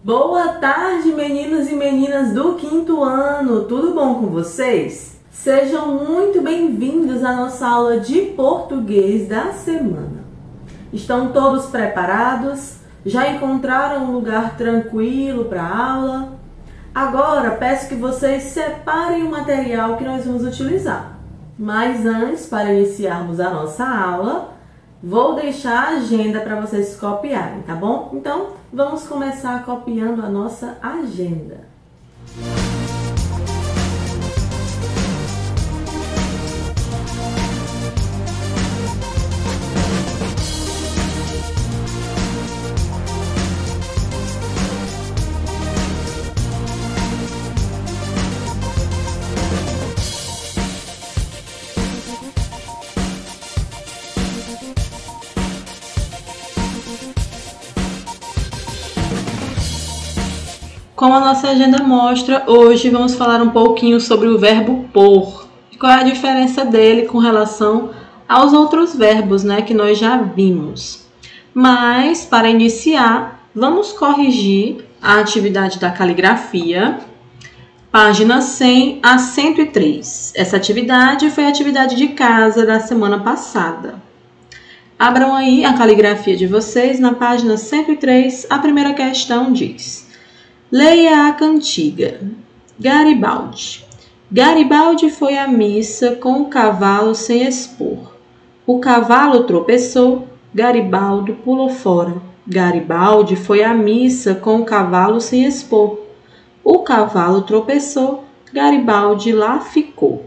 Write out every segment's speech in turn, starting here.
Boa tarde, meninos e meninas do quinto ano, tudo bom com vocês? Sejam muito bem-vindos à nossa aula de português da semana. Estão todos preparados? Já encontraram um lugar tranquilo para a aula? Agora peço que vocês separem o material que nós vamos utilizar. Mas antes, para iniciarmos a nossa aula, vou deixar a agenda para vocês copiarem, tá bom? Então, vamos começar copiando a nossa agenda. Como a nossa agenda mostra, hoje vamos falar um pouquinho sobre o verbo pôr. Qual é a diferença dele com relação aos outros verbos, que nós já vimos. Mas, para iniciar, vamos corrigir a atividade da caligrafia, página 100 a 103. Essa atividade foi a atividade de casa da semana passada. Abram aí a caligrafia de vocês na página 103. A primeira questão diz: leia a cantiga. Garibaldi. Garibaldi foi à missa com o cavalo sem expor. O cavalo tropeçou, Garibaldi pulou fora. Garibaldi foi à missa com o cavalo sem expor. O cavalo tropeçou, Garibaldi lá ficou.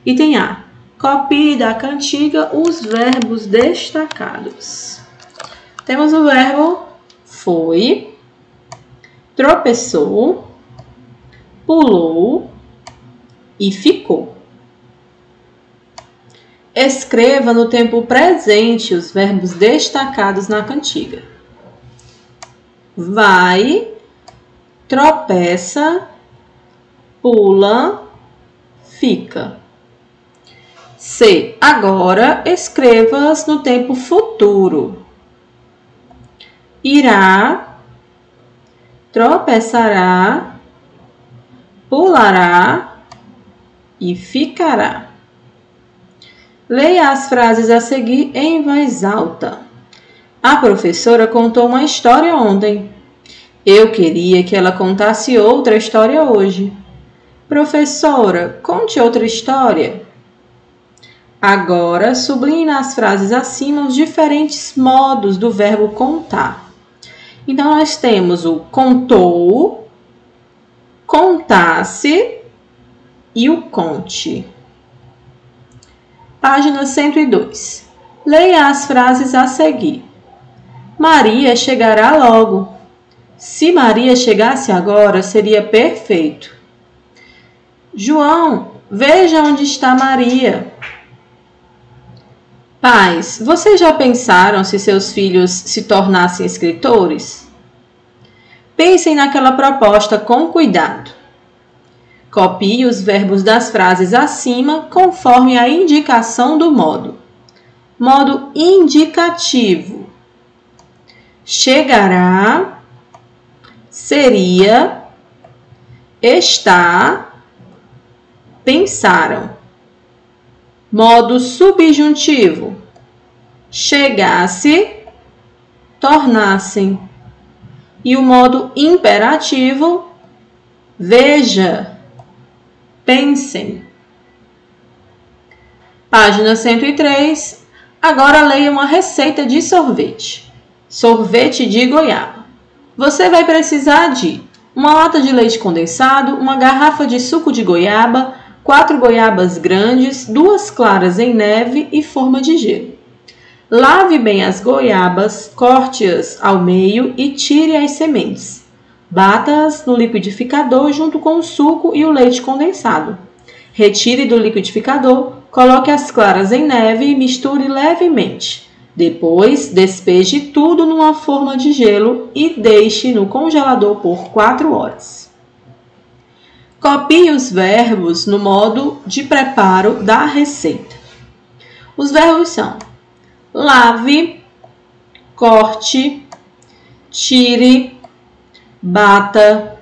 Item A. Copie da cantiga os verbos destacados. Temos o verbo foi, tropeçou, pulou e ficou. Escreva no tempo presente os verbos destacados na cantiga. Vai, tropeça, pula, fica. C. Agora escreva-as no tempo futuro. Irá, tropeçará, pulará e ficará. Leia as frases a seguir em voz alta. A professora contou uma história ontem. Eu queria que ela contasse outra história hoje. Professora, conte outra história. Agora, sublinhe nas frases acima os diferentes modos do verbo contar. Então, nós temos o contou, contasse e o conte. Página 102. Leia as frases a seguir. Maria chegará logo. Se Maria chegasse agora, seria perfeito. João, veja onde está Maria. Pais, vocês já pensaram se seus filhos se tornassem escritores? Pensem naquela proposta com cuidado. Copie os verbos das frases acima conforme a indicação do modo. Modo indicativo. Chegará, seria, está, pensaram. Modo subjuntivo. Chegasse, tornassem. E o modo imperativo. Veja, pensem. Página 103. Agora leia uma receita de sorvete. Sorvete de goiaba. Você vai precisar de uma lata de leite condensado, uma garrafa de suco de goiaba, 4 goiabas grandes, 2 claras em neve e forma de gelo. Lave bem as goiabas, corte-as ao meio e tire as sementes. Bata-as no liquidificador junto com o suco e o leite condensado. Retire do liquidificador, coloque as claras em neve e misture levemente. Depois, despeje tudo numa forma de gelo e deixe no congelador por 4 horas. Copie os verbos no modo de preparo da receita. Os verbos são lave, corte, tire, bata,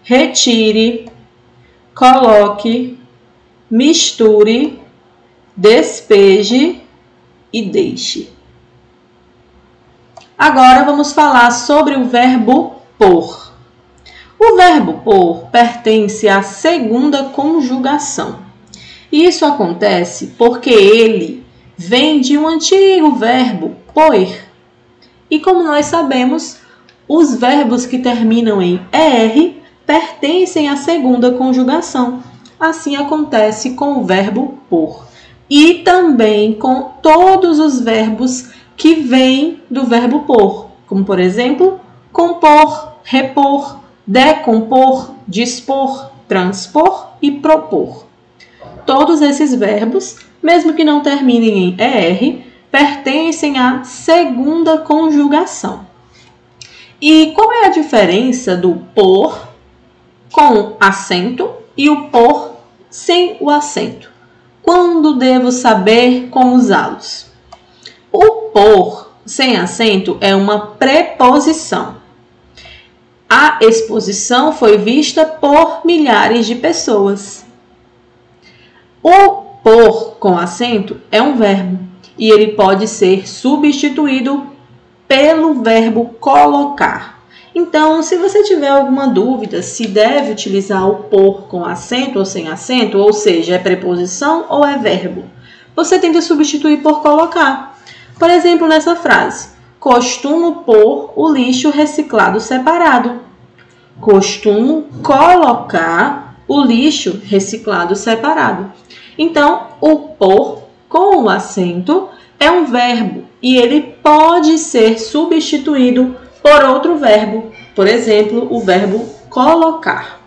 retire, coloque, misture, despeje e deixe. Agora vamos falar sobre o verbo pôr. O verbo pôr pertence à segunda conjugação. Isso acontece porque ele vem de um antigo verbo pôr. E como nós sabemos, os verbos que terminam em ER pertencem à segunda conjugação. Assim acontece com o verbo pôr. E também com todos os verbos que vêm do verbo pôr, como por exemplo, compor, repor, decompor, dispor, transpor e propor. Todos esses verbos, mesmo que não terminem em ER, pertencem à segunda conjugação. E qual é a diferença do pôr com acento e o pôr sem o acento? Quando devo saber como usá-los? O pôr sem acento é uma preposição. A exposição foi vista por milhares de pessoas. O pôr com acento é um verbo e ele pode ser substituído pelo verbo colocar. Então, se você tiver alguma dúvida se deve utilizar o pôr com acento ou sem acento, ou seja, é preposição ou é verbo, você tem que substituir por colocar. Por exemplo, nessa frase, costumo pôr o lixo reciclado separado. Costumo colocar o lixo reciclado separado. Então, o pôr com o acento é um verbo e ele pode ser substituído por outro verbo. Por exemplo, o verbo colocar.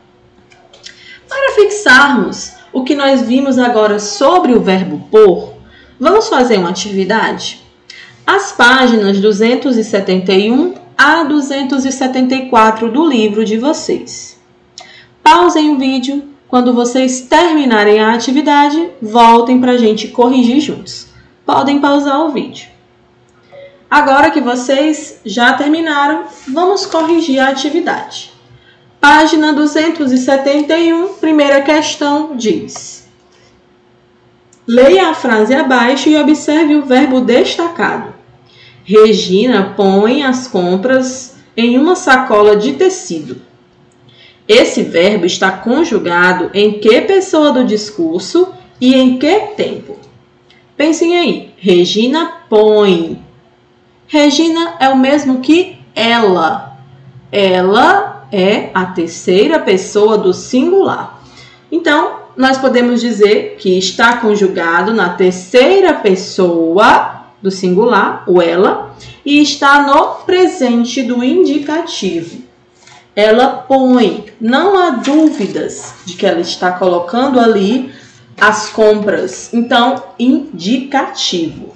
Para fixarmos o que nós vimos agora sobre o verbo pôr, vamos fazer uma atividade? As páginas 271 a 274 do livro de vocês. Pausem o vídeo. Quando vocês terminarem a atividade, voltem para a gente corrigir juntos. Podem pausar o vídeo. Agora que vocês já terminaram, vamos corrigir a atividade. Página 271, primeira questão diz: leia a frase abaixo e observe o verbo destacado. Regina põe as compras em uma sacola de tecido. Esse verbo está conjugado em que pessoa do discurso e em que tempo? Pensem aí. Regina põe. Regina é o mesmo que ela. Ela é a terceira pessoa do singular. Então, nós podemos dizer que está conjugado na terceira pessoa do singular, o ela, e está no presente do indicativo. Ela põe. Não há dúvidas de que ela está colocando ali as compras. Então, indicativo.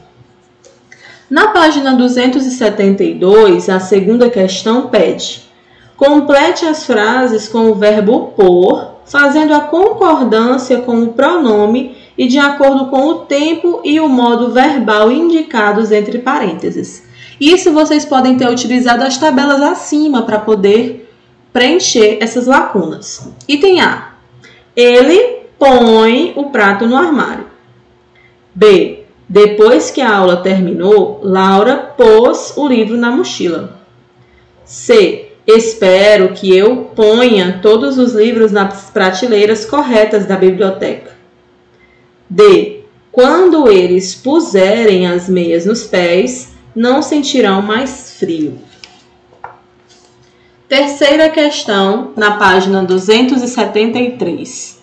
Na página 272, a segunda questão pede: complete as frases com o verbo pôr, fazendo a concordância com o pronome e de acordo com o tempo e o modo verbal indicados entre parênteses. Isso vocês podem ter utilizado as tabelas acima para poder preencher essas lacunas. Item A. Ele põe o prato no armário. B. Depois que a aula terminou, Laura pôs o livro na mochila. C. Espero que eu ponha todos os livros nas prateleiras corretas da biblioteca. D. Quando eles puserem as meias nos pés, não sentirão mais frio. Terceira questão, na página 273.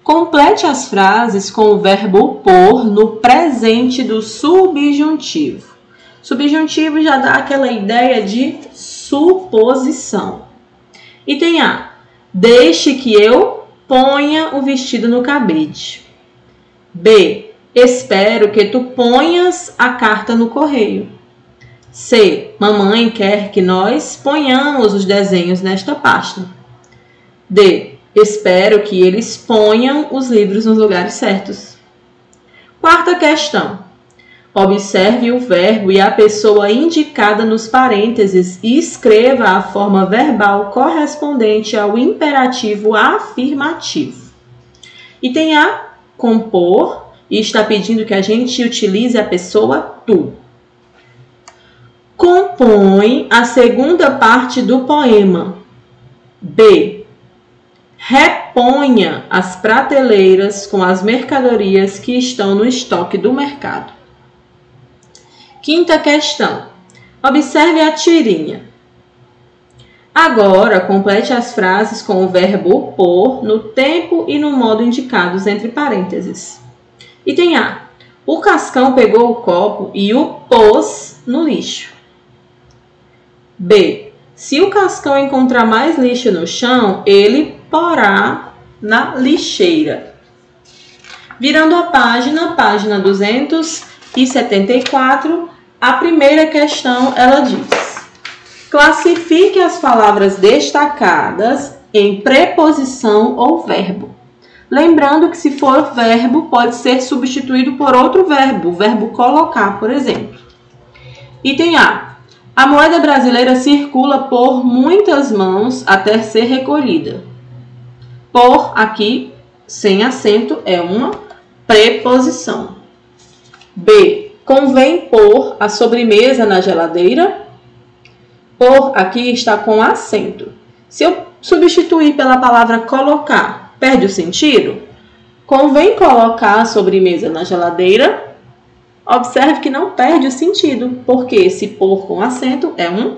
Complete as frases com o verbo pôr no presente do subjuntivo. Subjuntivo já dá aquela ideia de suposição. Item A. Deixe que eu ponha o vestido no cabide. B. Espero que tu ponhas a carta no correio. C. Mamãe quer que nós ponhamos os desenhos nesta pasta. D. Espero que eles ponham os livros nos lugares certos. Quarta questão. Observe o verbo e a pessoa indicada nos parênteses e escreva a forma verbal correspondente ao imperativo afirmativo. Item A, compor, e está pedindo que a gente utilize a pessoa tu. Compõe a segunda parte do poema. B, reponha as prateleiras com as mercadorias que estão no estoque do mercado. Quinta questão. Observe a tirinha. Agora, complete as frases com o verbo pôr no tempo e no modo indicados entre parênteses. Item A. O Cascão pegou o copo e o pôs no lixo. B. Se o Cascão encontrar mais lixo no chão, ele porá na lixeira. Virando a página 274, a primeira questão, ela diz: classifique as palavras destacadas em preposição ou verbo. Lembrando que se for verbo, pode ser substituído por outro verbo, o verbo colocar, por exemplo. Item A. A moeda brasileira circula por muitas mãos até ser recolhida. Por, aqui, sem acento, é uma preposição. B. Convém pôr a sobremesa na geladeira. Por, aqui, está com acento. Se eu substituir pela palavra colocar, perde o sentido? Convém colocar a sobremesa na geladeira. Observe que não perde o sentido, porque esse pôr com acento é um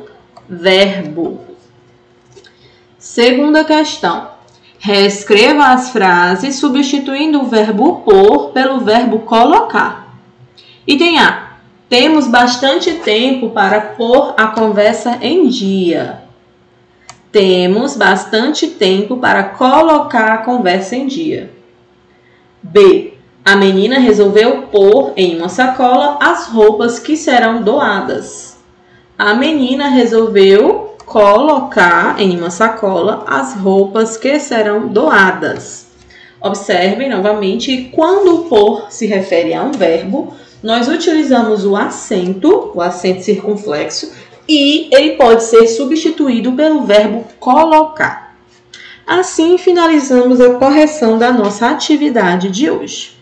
verbo. Segunda questão. Reescreva as frases substituindo o verbo pôr pelo verbo colocar. Item A. Temos bastante tempo para pôr a conversa em dia. Temos bastante tempo para colocar a conversa em dia. B. A menina resolveu pôr em uma sacola as roupas que serão doadas. A menina resolveu colocar em uma sacola as roupas que serão doadas. Observem novamente que quando o pôr se refere a um verbo, nós utilizamos o acento circunflexo, e ele pode ser substituído pelo verbo colocar. Assim, finalizamos a correção da nossa atividade de hoje.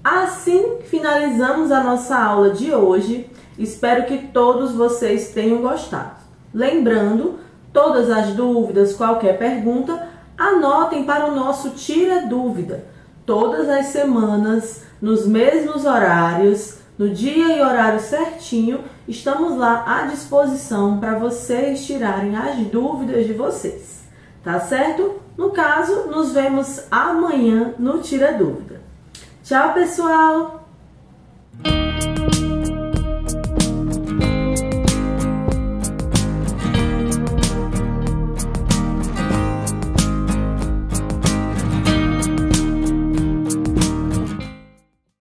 Assim, finalizamos a nossa aula de hoje. Espero que todos vocês tenham gostado. Lembrando, todas as dúvidas, qualquer pergunta, anotem para o nosso Tira Dúvida. Todas as semanas, nos mesmos horários, no dia e horário certinho, estamos lá à disposição para vocês tirarem as dúvidas de vocês. Tá certo? No caso, nos vemos amanhã no Tira Dúvida. Tchau, pessoal!